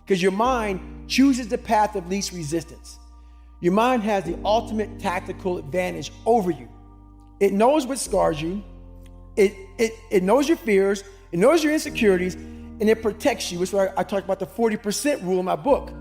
because your mind chooses the path of least resistance. Your mind has the ultimate tactical advantage over you. It knows what scars you. It knows your fears. It knows your insecurities, and it protects you. Which is why I talked about the 40% rule in my book.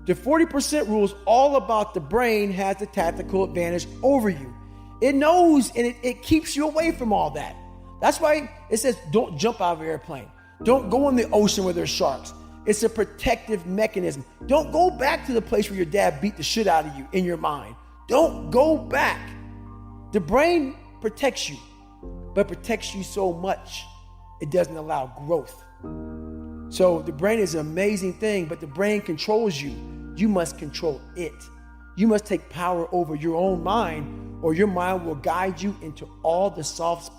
The 40% rule is all about the brain has the tactical advantage over you. It knows, and it keeps you away from all that. That's why it says don't jump out of an airplane. Don't go in the ocean where there's sharks. It's a protective mechanism. Don't go back to the place where your dad beat the shit out of you in your mind. Don't go back. The brain protects you, but protects you so much, it doesn't allow growth. So the brain is an amazing thing, but the brain controls you. You must control it. You must take power over your own mind, or your mind will guide you into all the soft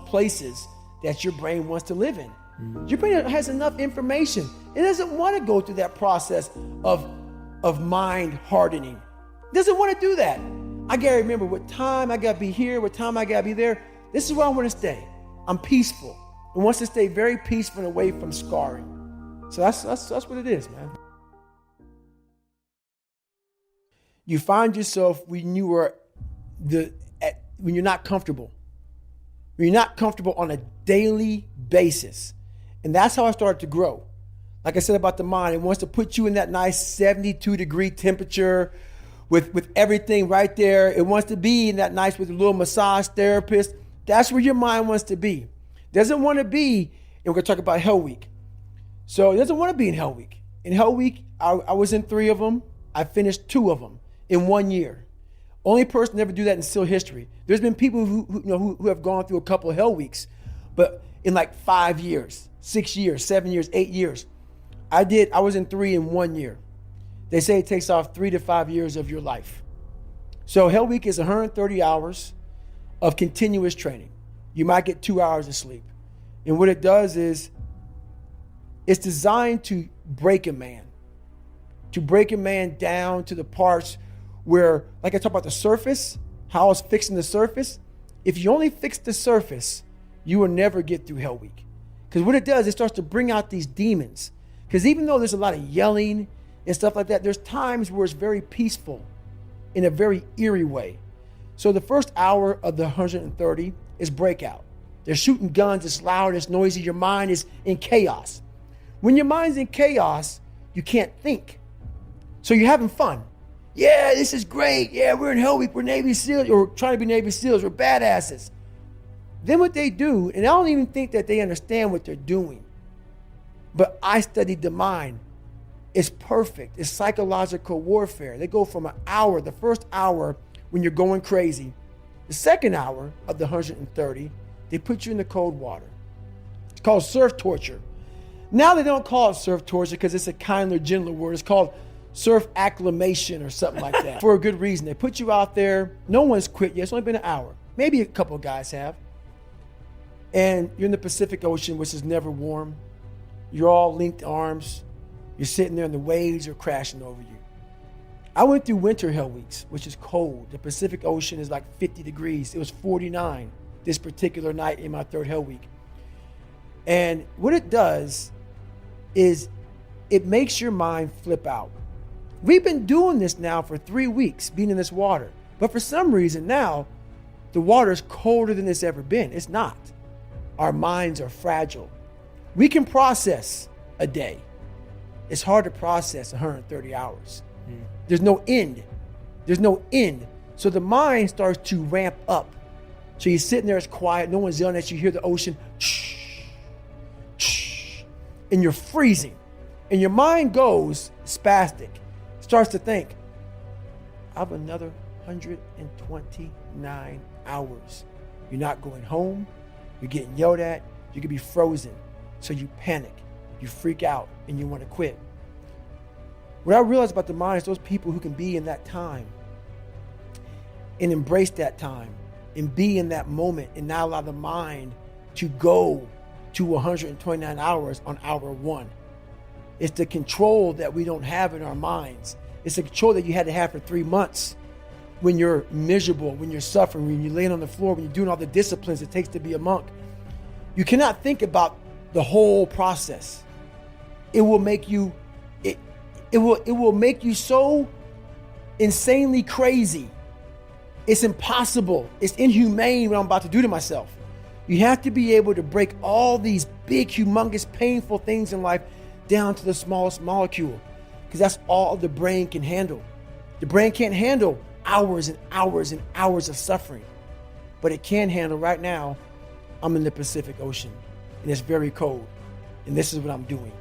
places that your brain wants to live in. Your brain has enough information. It doesn't want to go through that process of mind hardening. It doesn't want to do that. I gotta remember what time I gotta be here, what time I gotta be there. This is where I want to stay. I'm peaceful. It wants to stay very peaceful and away from scarring. So that's what it is, man. You find yourself when you're not comfortable. When you're not comfortable on a daily basis. And that's how I started to grow. Like I said about the mind, it wants to put you in that nice 72-degree temperature with everything right there. It wants to be in that nice with a little massage therapist. That's where your mind wants to be. Doesn't want to be, and we're going to talk about Hell Week. So it doesn't want to be in Hell Week. In Hell Week, I was in 3 of them. I finished 2 of them in 1 year. Only person to ever do that in SEAL history. There's been people who have gone through a couple of Hell Weeks, but in like 5 years, 6 years, 7 years, 8 years. I was in 3 in 1 year. They say it takes off 3 to 5 years of your life. So Hell Week is 130 hours of continuous training. You might get 2 hours of sleep. And what it does is it's designed to break a man down to the parts where, like I talked about the surface, how I was fixing the surface. If you only fix the surface, you will never get through Hell Week. Because what it does, it starts to bring out these demons. Because even though there's a lot of yelling and stuff like that, there's times where it's very peaceful in a very eerie way. So the first hour of the 130 is breakout. They're shooting guns, it's loud, it's noisy, your mind is in chaos. When your mind's in chaos, you can't think. So you're having fun. Yeah, this is great. Yeah, we're in Hell Week, we're Navy SEALs, or trying to be Navy SEALs, we're badasses. Then what they do, and I don't even think that they understand what they're doing, but I studied the mind. It's perfect. It's psychological warfare. They go from an hour, the first hour when you're going crazy. The second hour of the 130, they put you in the cold water. It's called surf torture. Now they don't call it surf torture because it's a kinder, gentler word. It's called surf acclimation or something like that for a good reason. They put you out there. No one's quit yet. It's only been an hour. Maybe a couple of guys have. And you're in the Pacific Ocean, which is never warm. You're all linked arms. You're sitting there and the waves are crashing over you. I went through winter Hell Weeks, which is cold. The Pacific Ocean is like 50 degrees. It was 49 this particular night in my 3rd Hell Week. And what it does is it makes your mind flip out. We've been doing this now for 3 weeks, being in this water. But for some reason now, the water is colder than it's ever been. It's not. Our minds are fragile. We can process a day. It's hard to process 130 hours. There's no end. There's no end. So the mind starts to ramp up. So you're sitting there, it's quiet, no one's yelling at you, you hear the ocean, shh, shh, and you're freezing. And your mind goes spastic, starts to think, I have another 129 hours. You're not going home, you're getting yelled at, you could be frozen. So you panic, you freak out, and you want to quit. What I realized about the mind is those people who can be in that time and embrace that time and be in that moment and not allow the mind to go to 129 hours on hour 1. It's the control that we don't have in our minds. It's the control that you had to have for 3 months when you're miserable, when you're suffering, when you're laying on the floor, when you're doing all the disciplines it takes to be a monk. You cannot think about the whole process. it will make you, it will make you so insanely crazy. It's impossible. It's inhumane what I'm about to do to myself. You have to be able to break all these big, humongous, painful things in life down to the smallest molecule, because that's all the brain can handle. The brain can't handle hours and hours and hours of suffering, but it can handle right now, I'm in the Pacific Ocean and it's very cold and this is what I'm doing.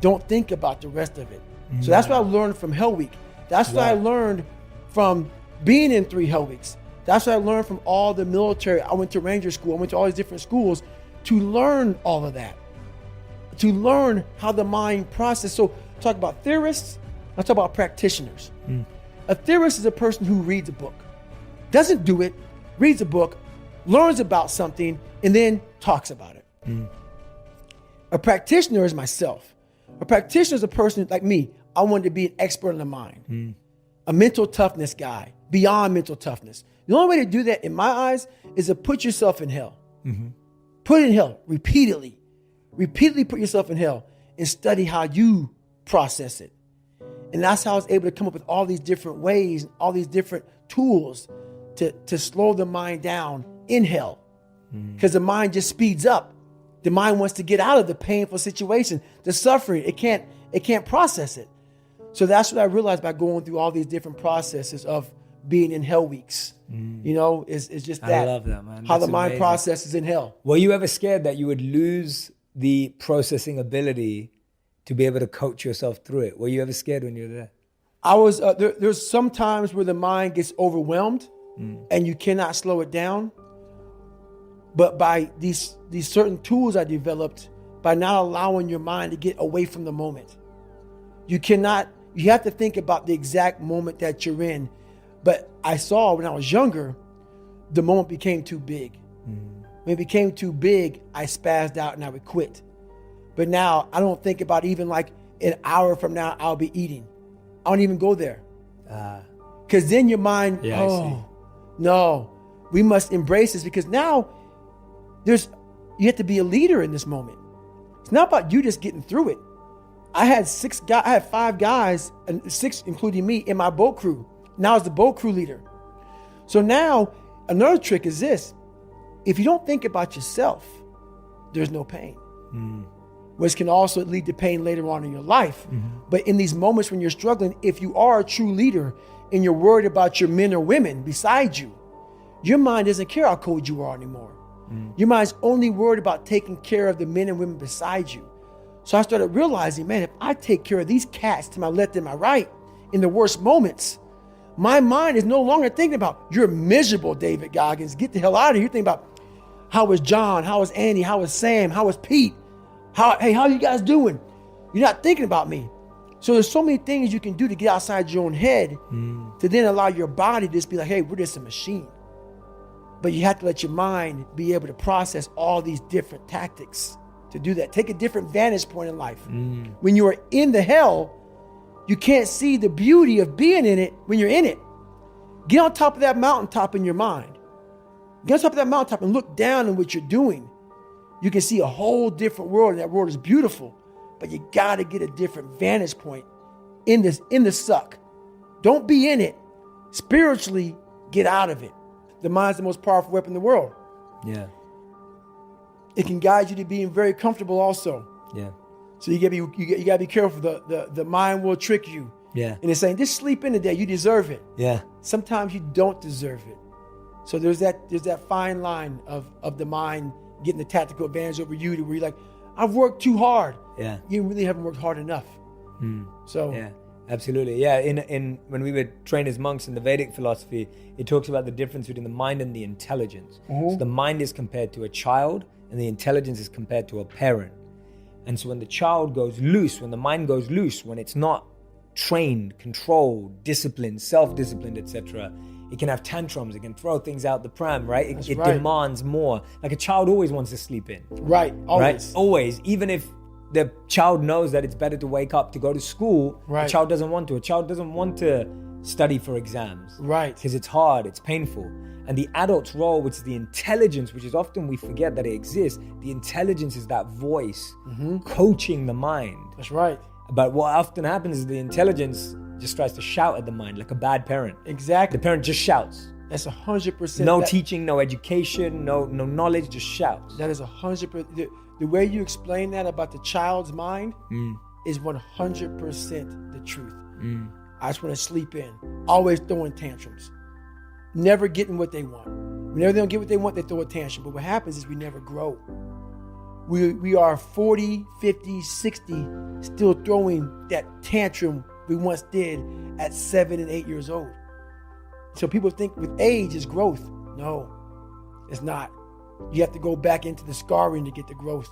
Don't think about the rest of it. So that's what I learned from Hell Week. That's what I learned from being in 3 Hell Weeks. That's what I learned from all the military. I went to Ranger School. I went to all these different schools to learn all of that, to learn how the mind processes. So talk about theorists, I talk about practitioners. A theorist is a person who reads a book, doesn't do it, reads a book, learns about something, and then talks about it. A practitioner is myself. A practitioner is a person like me. I wanted to be an expert in the mind, a mental toughness guy, beyond mental toughness. The only way to do that, in my eyes, is to put yourself in hell. Put it in hell repeatedly. Repeatedly put yourself in hell and study how you process it. And that's how I was able to come up with all these different ways, all these different tools to slow the mind down in hell. Because the mind just speeds up. The mind wants to get out of the painful situation, the suffering. It can't process it. So that's what I realized by going through all these different processes of being in Hell Weeks. You know, is just that. I love that, man. How That's the mind amazing. processes in hell. Were you ever scared that you would lose the processing ability to be able to coach yourself through it? Were you ever scared when you were there? I was there's some times where the mind gets overwhelmed and you cannot slow it down. But by these certain tools I developed, by not allowing your mind to get away from the moment. You have to think about the exact moment that you're in. But I saw when I was younger, the moment became too big. When it became too big, I spazzed out and I would quit. But now I don't think about even like an hour from now, I'll be eating. I don't even go there. Because then your mind, no, we must embrace this, because now you have to be a leader in this moment. It's not about you just getting through it. I had 5 guys, and 6 including me, in my boat crew. Now I was the boat crew leader. So now another trick is this: if you don't think about yourself, there's no pain. Which can also lead to pain later on in your life. But in these moments when you're struggling, if you are a true leader and you're worried about your men or women beside you, your mind doesn't care how cold you are anymore. Your mind's only worried about taking care of the men and women beside you. So I started realizing, man, if I take care of these cats to my left and my right in the worst moments, my mind is no longer thinking about, you're miserable, David Goggins, get the hell out of here. You're thinking about, how was John? How was Andy? How was Sam? How was Pete? How are you guys doing? You're not thinking about me. So there's so many things you can do to get outside your own head to then allow your body to just be like, hey, we're just a machine. But you have to let your mind be able to process all these different tactics to do that. Take a different vantage point in life. When you are in the hell, you can't see the beauty of being in it when you're in it. Get on top of that mountaintop in your mind. Get on top of that mountaintop and look down on what you're doing. You can see a whole different world, and that world is beautiful. But you got to get a different vantage point in the suck. Don't be in it. Spiritually, get out of it. The mind's the most powerful weapon in the world. Yeah. It can guide you to being very comfortable also. Yeah. So you gotta be careful. The mind will trick you. Yeah. And it's saying, just sleep in today. You deserve it. Yeah. Sometimes you don't deserve it. So there's that fine line of the mind getting the tactical advantage over you, to where you're like, I've worked too hard. Yeah. You really haven't worked hard enough. So yeah, absolutely. Yeah. In when we were trained as monks in the Vedic philosophy, it talks about the difference between the mind and the intelligence. So the mind is compared to a child, and the intelligence is compared to a parent. And so when the child goes loose, when the mind goes loose, when it's not trained, controlled, disciplined, self-disciplined, etc., it can have tantrums. It can throw things out the pram, right? It demands more. Like a child always wants to sleep in. Right. Always. Right? Always. Even if the child knows that it's better to wake up to go to school, right, a child doesn't want to. A child doesn't want to study for exams. Right. Because it's hard, it's painful. And the adult's role, which is the intelligence, which is often we forget that it exists. The intelligence is that voice coaching the mind. That's right. But what often happens is the intelligence just tries to shout at the mind like a bad parent. Exactly. The parent just shouts. That's 100%. No teaching, no education, no knowledge, just shouts. That is 100%. The way you explain that about the child's mind is 100% the truth. I just want to sleep in. Always throwing tantrums. Never getting what they want. Whenever they don't get what they want, they throw a tantrum. But what happens is we never grow. We are 40, 50, 60, still throwing that tantrum we once did at 7 and 8 years old. So people think with age is growth. No, it's not. You have to go back into the scarring to get the growth.